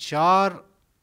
4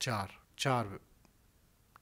4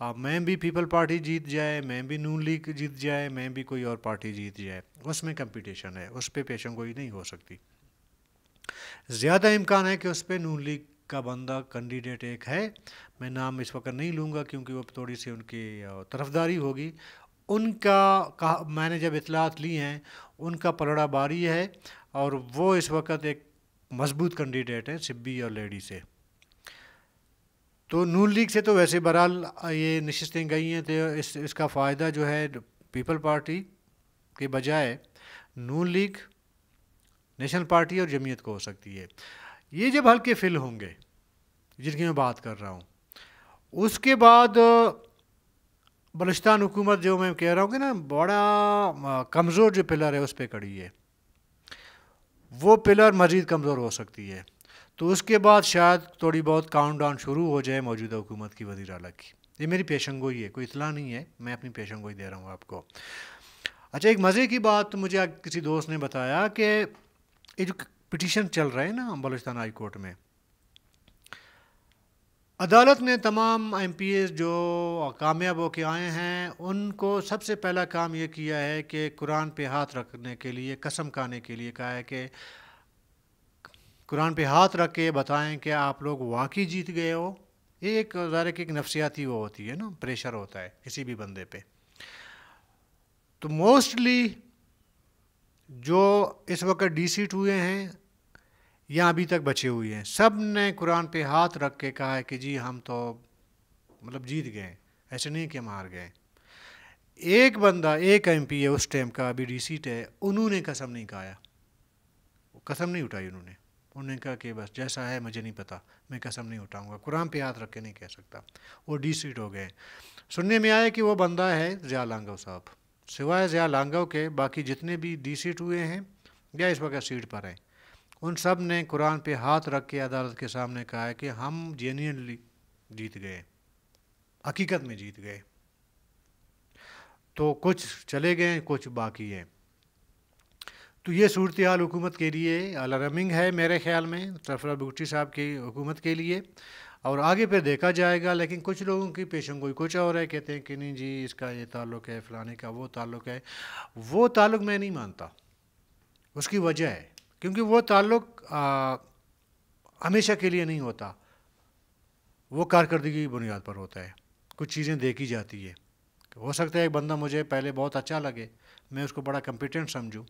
میں بھی people party جیت جائے، میں بھی نون لیگ جیت جائے، میں بھی کوئی اور پارٹی جیت جائے، اس میں کمپٹیشن ہے، اس پہ پیشن گوئی نہیں ہو سکتی. زیادہ امکان ہے کہ اس پہ نون لیگ کا بندہ کینڈیڈیٹ ایک ہے، میں نام اس وقت نہیں لوں گا کیونکہ وہ تھوڑی سی ان کی طرفداری ہوگی. ان کا میں نے جب اطلاعات لی ہیں ان کا پلڑا باری ہے اور وہ اس وقت ایک مضبوط کینڈیڈیٹ ہیں سبی اور لیڈی سے. تو نون لیگ سے تو ویسے بہرحال یہ نشستیں گئی ہیں، تو اس کا فائدہ جو ہے پیپل پارٹی کے بجائے نون لیگ، نیشنل پارٹی اور جمعیت کو ہو سکتی ہے. یہ جب حلقے فل ہوں گے جن کی میں بات کر رہا ہوں، اس کے بعد بلوچستان حکومت جو میں کہہ رہا ہوں کہ نا بڑا کمزور جو پلر ہے اس پہ کڑی ہے، وہ پلر مزید کمزور ہو سکتی ہے. تو اس کے بعد شاید تھوڑی بہت کاؤنٹ ڈاؤن شروع ہو جائے موجودہ حکومت کی وزیر اعلیٰ کی. یہ میری پیشن گوئی ہے، کوئی اطلاع نہیں ہے، میں اپنی پیشن گوئی دے رہا ہوں آپ کو. اچھا، ایک مزے کی بات مجھے کسی دوست نے بتایا کہ یہ جو پٹیشن چل رہا ہے نا بلوچستان ہائی کورٹ میں، عدالت نے تمام ایم پی ایز جو کامیاب ہو کے آئے ہیں ان کو سب سے پہلا کام یہ کیا ہے کہ قرآن پہ ہاتھ رکھنے کے لیے، قسم کھانے کے لیے کہا ہے کہ قرآن پہ ہاتھ رکھ کے بتائیں کہ آپ لوگ واقعی جیت گئے ہو. یہ ایک ظاہر کہ ایک نفسیاتی وہ ہوتی ہے نا، پریشر ہوتا ہے کسی بھی بندے پہ. تو موسٹلی جو اس وقت ڈی سیٹ ہوئے ہیں یا ابھی تک بچے ہوئے ہیں، سب نے قرآن پہ ہاتھ رکھ کے کہا ہے کہ جی ہم تو مطلب جیت گئے، ایسے نہیں کہ ہم ہار گئے. ایک بندہ، ایک ایم پی ہے اس ٹائم کا، ابھی ڈی سیٹ ہے، انہوں نے قسم نہیں کھایا، قسم نہیں اٹھائی. انہوں نے کہا کہ بس جیسا ہے مجھے نہیں پتا، میں قسم نہیں اٹھاؤں گا، قرآن پہ ہاتھ رکھ کے نہیں کہہ سکتا. وہ ڈی سیٹ ہو گئے. سننے میں آیا کہ وہ بندہ ہے ضیاء لانگو صاحب. سوائے ضیاء لانگو کے باقی جتنے بھی ڈی سیٹ ہوئے ہیں یا اس وقت سیٹ پر ہیں، ان سب نے قرآن پہ ہاتھ رکھ کے عدالت کے سامنے کہا ہے کہ ہم جینوئنلی جیت گئے، حقیقت میں جیت گئے. تو کچھ چلے گئے، کچھ باقی ہیں. تو یہ صورتحال حکومت کے لیے الارمنگ ہے میرے خیال میں، سرفراز بگٹی صاحب کی حکومت کے لیے. اور آگے پھر دیکھا جائے گا، لیکن کچھ لوگوں کی پیشن گوئی کچھ اور ہے، کہتے ہیں کہ نہیں جی اس کا یہ تعلق ہے، فلانے کا وہ تعلق ہے. وہ تعلق میں نہیں مانتا. اس کی وجہ ہے کیونکہ وہ تعلق ہمیشہ کے لیے نہیں ہوتا، وہ کارکردگی کی بنیاد پر ہوتا ہے. کچھ چیزیں دیکھی جاتی ہے. ہو سکتا ہے ایک بندہ مجھے پہلے بہت اچھا لگے، میں اس کو بڑا کمپیٹنٹ سمجھوں،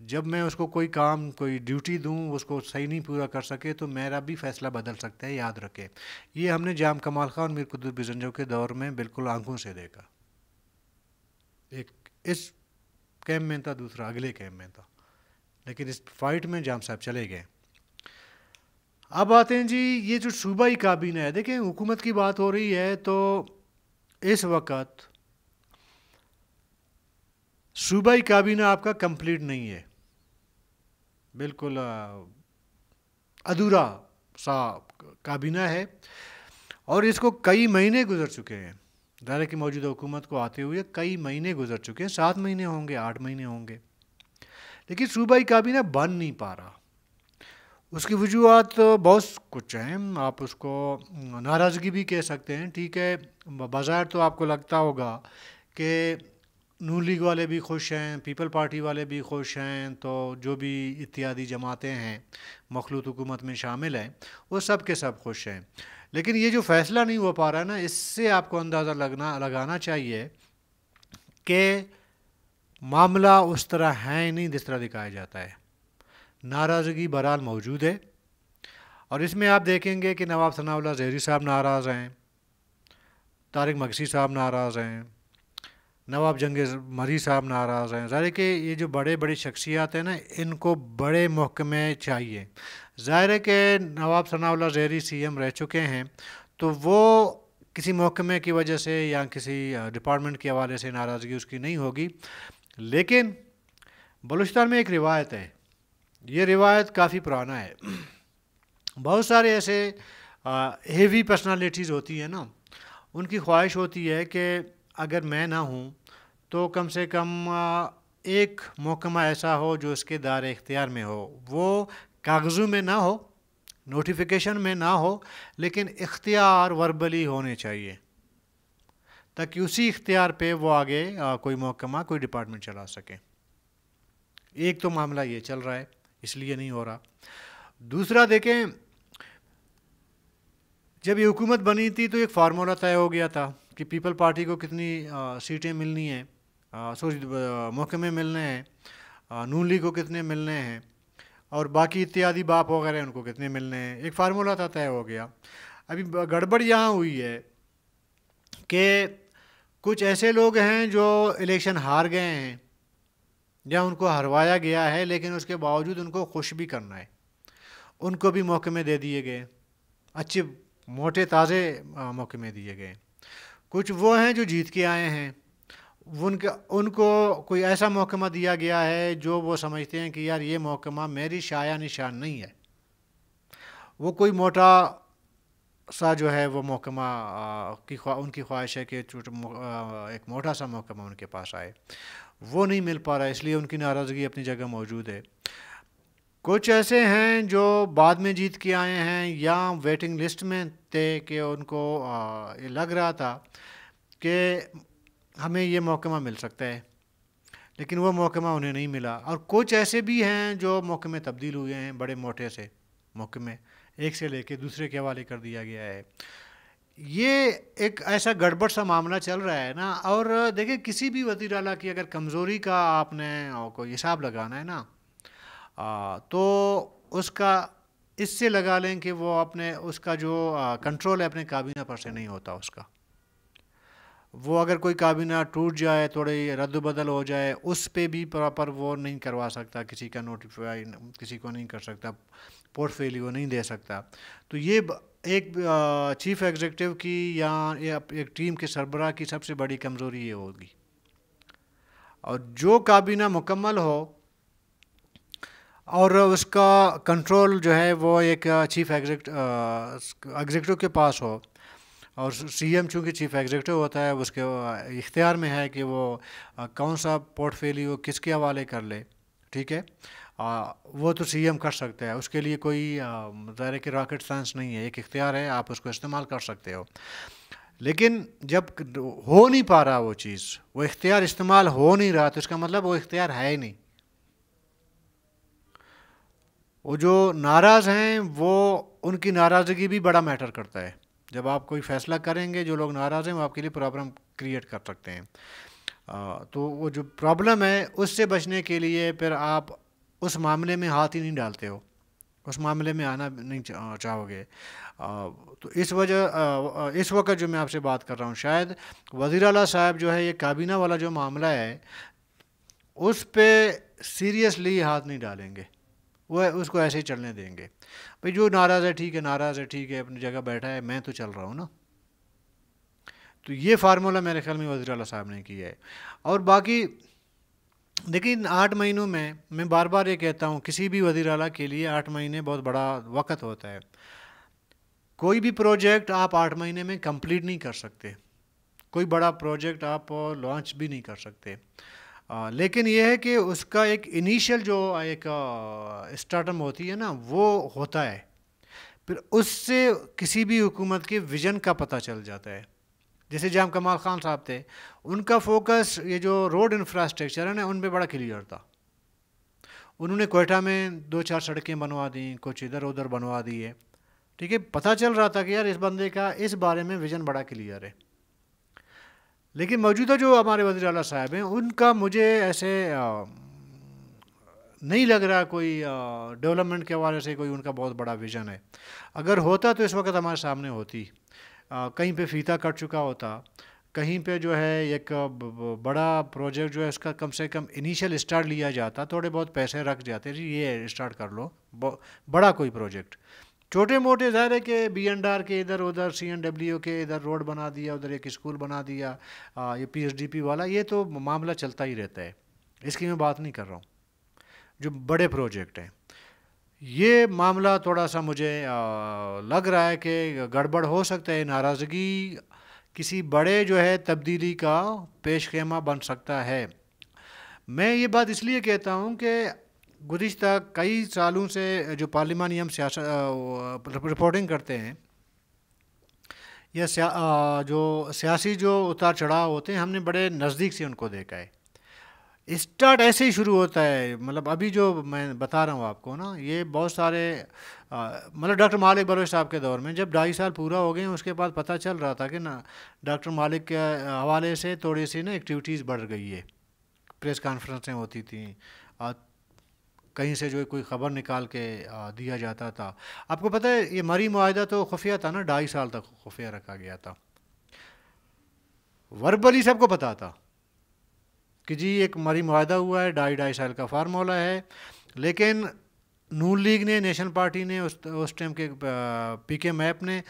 جب میں اس کو کوئی کام، کوئی ڈیوٹی دوں، اس کو صحیح نہیں پورا کر سکے تو میرا بھی فیصلہ بدل سکتا ہے. یاد رکھے، یہ ہم نے جام کمال خان، میر قدر بزنجو کے دور میں بالکل آنکھوں سے دیکھا. ایک اس کیمپ میں تھا، دوسرا اگلے کیمپ میں تھا، لیکن اس فائٹ میں جام صاحب چلے گئے. اب آتے ہیں جی یہ جو صوبائی کابینہ ہے. دیکھیں حکومت کی بات ہو رہی ہے تو اس وقت صوبائی کابینہ آپ کا کمپلیٹ نہیں ہے، بالکل ادھورا سا کابینہ ہے، اور اس کو کئی مہینے گزر چکے ہیں. ظاہر کہ موجودہ حکومت کو آتے ہوئے کئی مہینے گزر چکے ہیں، 7 مہینے ہوں گے، 8 مہینے ہوں گے، لیکن صوبائی کابینہ بن نہیں پا رہا. اس کی وجوہات بہت کچھ ہیں. آپ اس کو ناراضگی بھی کہہ سکتے ہیں، ٹھیک ہے. بظاہر تو آپ کو لگتا ہوگا کہ نون لیگ والے بھی خوش ہیں، پیپل پارٹی والے بھی خوش ہیں، تو جو بھی اتحادی جماعتیں ہیں مخلوط حکومت میں شامل ہیں وہ سب کے سب خوش ہیں. لیکن یہ جو فیصلہ نہیں ہو پا رہا نا، اس سے آپ کو اندازہ لگانا چاہیے کہ معاملہ اس طرح ہے نہیں جس طرح دکھایا جاتا ہے. ناراضگی بہرحال موجود ہے، اور اس میں آپ دیکھیں گے کہ نواب ثناء اللہ زہری صاحب ناراض ہیں، طارق مگسی صاحب ناراض ہیں، نواب جنگیز مری صاحب ناراض ہیں. ظاہر ہے کہ یہ جو بڑی شخصیات ہیں نا، ان کو بڑے محکمے چاہیے. ظاہر ہے کہ نواب ثناء اللہ زہری سی ایم رہ چکے ہیں، تو وہ کسی محکمے کی وجہ سے یا کسی ڈپارٹمنٹ کے حوالے سے ناراضگی اس کی نہیں ہوگی. لیکن بلوچستان میں ایک روایت ہے، یہ روایت کافی پرانا ہے. بہت سارے ایسے ہیوی پرسنالٹیز ہوتی ہیں نا، ان کی خواہش ہوتی ہے کہ اگر میں نہ ہوں تو کم سے کم ایک محکمہ ایسا ہو جو اس کے دائر اختیار میں ہو. وہ کاغذوں میں نہ ہو، نوٹیفیکیشن میں نہ ہو، لیکن اختیار وربلی ہونے چاہیے. تاکہ اسی اختیار پہ وہ آگے کوئی محکمہ کوئی ڈپارٹمنٹ چلا سکے. ایک تو معاملہ یہ چل رہا ہے، اس لیے نہیں ہو رہا. دوسرا دیکھیں، جب یہ حکومت بنی تھی تو ایک فارمولہ طے ہو گیا تھا کہ پیپل پارٹی کو کتنی سیٹیں ملنی ہیں، محکمے ملنے ہیں، نون لیگ کو کتنے ملنے ہیں، اور باقی اتحادی باپ وغیرہ ان کو کتنے ملنے ہیں. ایک فارمولہ تھا، طے ہو گیا. ابھی گڑبڑ یہاں ہوئی ہے کہ کچھ ایسے لوگ ہیں جو الیکشن ہار گئے ہیں یا ان کو ہروایا گیا ہے، لیکن اس کے باوجود ان کو خوش بھی کرنا ہے. ان کو بھی محکمے دے دیے گئے، اچھے موٹے تازے محکمے دیے گئے. کچھ وہ ہیں جو جیت کے آئے ہیں، ان کو کوئی ایسا محکمہ دیا گیا ہے جو وہ سمجھتے ہیں کہ یار یہ محکمہ میری شایہ نشان نہیں ہے. وہ کوئی موٹا سا جو ہے وہ محکمہ ان کی خواہش ہے کہ ایک موٹا سا محکمہ ان کے پاس آئے، وہ نہیں مل پا رہا، اس لیے ان کی ناراضگی اپنی جگہ موجود ہے. کچھ ایسے ہیں جو بعد میں جیت کے آئے ہیں یا ویٹنگ لسٹ میں تھے کہ ان کو یہ لگ رہا تھا کہ ہمیں یہ محکمہ مل سکتا ہے، لیکن وہ محکمہ انہیں نہیں ملا. اور کچھ ایسے بھی ہیں جو محکمے تبدیل ہوئے ہیں، بڑے موٹے سے محکمے ایک سے لے کے دوسرے کے حوالے کر دیا گیا ہے. یہ ایک ایسا گڑبڑ سا معاملہ چل رہا ہے نا. اور دیکھیں، کسی بھی وزیر اعلیٰ کی اگر کمزوری کا آپ نے کوئی حساب لگانا ہے نا، تو اس کا اس سے لگا لیں کہ وہ اس کا جو کنٹرول ہے اپنے کابینہ پر سے نہیں ہوتا. اس کا وہ اگر کوئی کابینہ ٹوٹ جائے، تھوڑی رد و بدل ہو جائے، اس پہ بھی پراپر وہ نہیں کروا سکتا، کسی کا نوٹیفائی کسی کو نہیں کر سکتا، پورٹ فولیو نہیں دے سکتا. تو یہ ایک چیف ایگزیکٹو کی یا ایک ٹیم کے سربراہ کی سب سے بڑی کمزوری یہ ہوگی. اور جو کابینہ مکمل ہو اور اس کا کنٹرول جو ہے وہ ایک چیف ایگزیکٹو کے پاس ہو، اور سی ایم چونکہ چیف ایگزیکٹو ہوتا ہے، اس کے اختیار میں ہے کہ وہ کون سا پورٹ فولیو کس کے حوالے کر لے. ٹھیک ہے، وہ تو سی ایم کر سکتا ہے، اس کے لیے کوئی ظاہر کہ راکٹ سائنس نہیں ہے، ایک اختیار ہے، آپ اس کو استعمال کر سکتے ہو. لیکن جب ہو نہیں پا رہا وہ چیز، وہ اختیار استعمال ہو نہیں رہا، تو اس کا مطلب وہ اختیار ہے ہی نہیں. وہ جو ناراض ہیں، وہ ان کی ناراضگی بھی بڑا میٹر کرتا ہے. جب آپ کوئی فیصلہ کریں گے، جو لوگ ناراض ہیں وہ آپ کے لیے پرابلم کریٹ کر سکتے ہیں. تو وہ جو پرابلم ہے اس سے بچنے کے لیے پھر آپ اس معاملے میں ہاتھ ہی نہیں ڈالتے ہو، اس معاملے میں آنا نہیں چاہو گے. تو اس وقت جو میں آپ سے بات کر رہا ہوں، شاید وزیر اعلیٰ صاحب جو ہے یہ کابینہ والا جو معاملہ ہے اس پہ سیریسلی ہاتھ نہیں ڈالیں گے، وہ اس کو ایسے ہی چلنے دیں گے. بھئی جو ناراض ہے ٹھیک ہے، ناراض ہے ٹھیک ہے، اپنی جگہ بیٹھا ہے، میں تو چل رہا ہوں نا. تو یہ فارمولہ میرے خیال میں وزیر اعلیٰ صاحب نے کیا ہے. اور باقی دیکھیں، 8 مہینوں میں بار بار یہ کہتا ہوں، کسی بھی وزیر اعلیٰ کے لیے 8 مہینے بہت بڑا وقت ہوتا ہے. کوئی بھی پروجیکٹ آپ 8 مہینے میں کمپلیٹ نہیں کر سکتے، کوئی بڑا پروجیکٹ آپ لانچ بھی نہیں کر سکتے. لیکن یہ ہے کہ اس کا ایک انیشیل جو ایک اسٹارٹم ہوتی ہے نا، وہ ہوتا ہے. پھر اس سے کسی بھی حکومت کے ویژن کا پتہ چل جاتا ہے. جیسے جام کمال خان صاحب تھے، ان کا فوکس یہ جو روڈ انفراسٹرکچر ہے نا، ان پہ بڑا کلیئر تھا. انہوں نے کوئٹہ میں 2-4 سڑکیں بنوا دیں، کچھ ادھر ادھر بنوا دی ہے. ٹھیک ہے، پتہ چل رہا تھا کہ یار اس بندے کا اس بارے میں ویژن بڑا کلیئر ہے. لیکن موجودہ جو ہمارے وزیر اعلیٰ صاحب ہیں، ان کا مجھے ایسے نہیں لگ رہا کوئی ڈیولپمنٹ کے حوالے سے کوئی ان کا بہت بڑا ویژن ہے. اگر ہوتا تو اس وقت ہمارے سامنے ہوتی، کہیں پہ فیتا کٹ چکا ہوتا، کہیں پہ جو ہے ایک بڑا پروجیکٹ جو ہے اس کا کم سے کم انیشیل اسٹارٹ لیا جاتا، تھوڑے بہت پیسے رکھ جاتے، جی یہ اسٹارٹ کر لو. بڑا کوئی پروجیکٹ، چھوٹے موٹے ظاہر ہے کہ B&R کے ادھر ادھر، CNW کے ادھر روڈ بنا دیا، ادھر ایک اسکول بنا دیا، یہ PSDP والا، یہ تو معاملہ چلتا ہی رہتا ہے، اس کی میں بات نہیں کر رہا ہوں. جو بڑے پروجیکٹ ہیں، یہ معاملہ تھوڑا سا مجھے لگ رہا ہے کہ گڑبڑ ہو سکتا ہے. ناراضگی کسی بڑے جو ہے تبدیلی کا پیش خیمہ بن سکتا ہے. میں یہ بات اس لیے کہتا ہوں کہ گزشتہ کئی سالوں سے جو پارلیمانی ہم سیاست رپورٹنگ کرتے ہیں، یا جو سیاسی جو اتار چڑھاؤ ہوتے ہیں ہم نے بڑے نزدیک سے ان کو دیکھا ہے. اسٹارٹ ایسے ہی شروع ہوتا ہے، مطلب ابھی جو میں بتا رہا ہوں آپ کو نا، یہ بہت سارے مطلب ڈاکٹر مالک بلوچ صاحب کے دور میں جب 2.5 سال پورا ہو گئے ہیں، اس کے بعد پتہ چل رہا تھا کہ نا ڈاکٹر مالک کے حوالے سے تھوڑی سی نا ایکٹیویٹیز بڑھ گئی ہے. پریس کانفرنسیں ہوتی تھیں، کہیں سے جو کوئی خبر نکال کے دیا جاتا تھا. آپ کو پتہ ہے یہ مری معاہدہ تو خفیہ تھا نا، 2.5 سال تک خفیہ رکھا گیا تھا. وربلی سب کو پتہ تھا کہ جی ایک مری معاہدہ ہوا ہے، 2.5 سال کا فارمولہ ہے. لیکن نون لیگ نے، نیشنل پارٹی نے، اس ٹائم کے پی کے میپ نے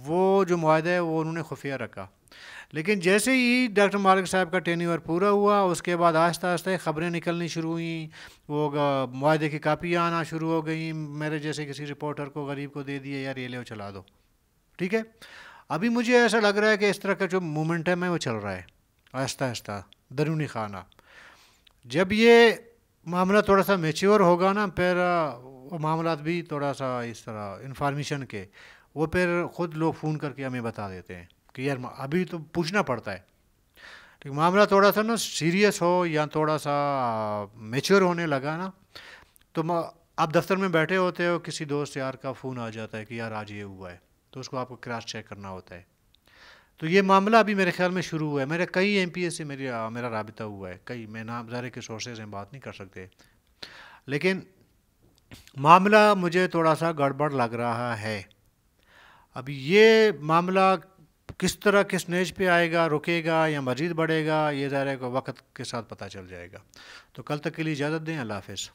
وہ جو معاہدہ ہے وہ انہوں نے خفیہ رکھا. لیکن جیسے ہی ڈاکٹر مالک صاحب کا ٹینیور پورا ہوا، اس کے بعد آہستہ آہستہ خبریں نکلنی شروع ہوئیں، وہ معاہدے کی کاپیاں آنا شروع ہو گئیں. میرے جیسے کسی رپورٹر کو، غریب کو دے دیے، یار یہ لے چلا دو. ٹھیک ہے، ابھی مجھے ایسا لگ رہا ہے کہ اس طرح کا جو مومنٹم ہے وہ چل رہا ہے آہستہ آہستہ درونی خانہ. جب یہ معاملہ تھوڑا سا میچور ہوگا نا، پھر وہ معاملات بھی تھوڑا سا اس طرح انفارمیشن کے، وہ پھر خود لوگ فون کر کے ہمیں بتا دیتے ہیں کہ یار ابھی تو پوچھنا پڑتا ہے. لیکن معاملہ تھوڑا سا نا سیریس ہو یا تھوڑا سا میچور ہونے لگا نا، تو آپ دفتر میں بیٹھے ہوتے ہو، کسی دوست یار کا فون آ جاتا ہے کہ یار آج یہ ہوا ہے، تو اس کو آپ کو کراس چیک کرنا ہوتا ہے. تو یہ معاملہ ابھی میرے خیال میں شروع ہوا ہے. میرے کئی ایم پی ایس سے میرا رابطہ ہوا ہے، کئی، میں نام ظاہر کے سورسز ہیں بات نہیں کر سکتے، لیکن معاملہ مجھے تھوڑا سا گڑبڑ لگ رہا ہے. ابھی یہ معاملہ کس طرح کس نیج پہ آئے گا، رکے گا یا مزید بڑھے گا، یہ ظاہر ہے کہ وقت کے ساتھ پتہ چل جائے گا. تو کل تک کے لیے اجازت دیں، اللہ حافظ.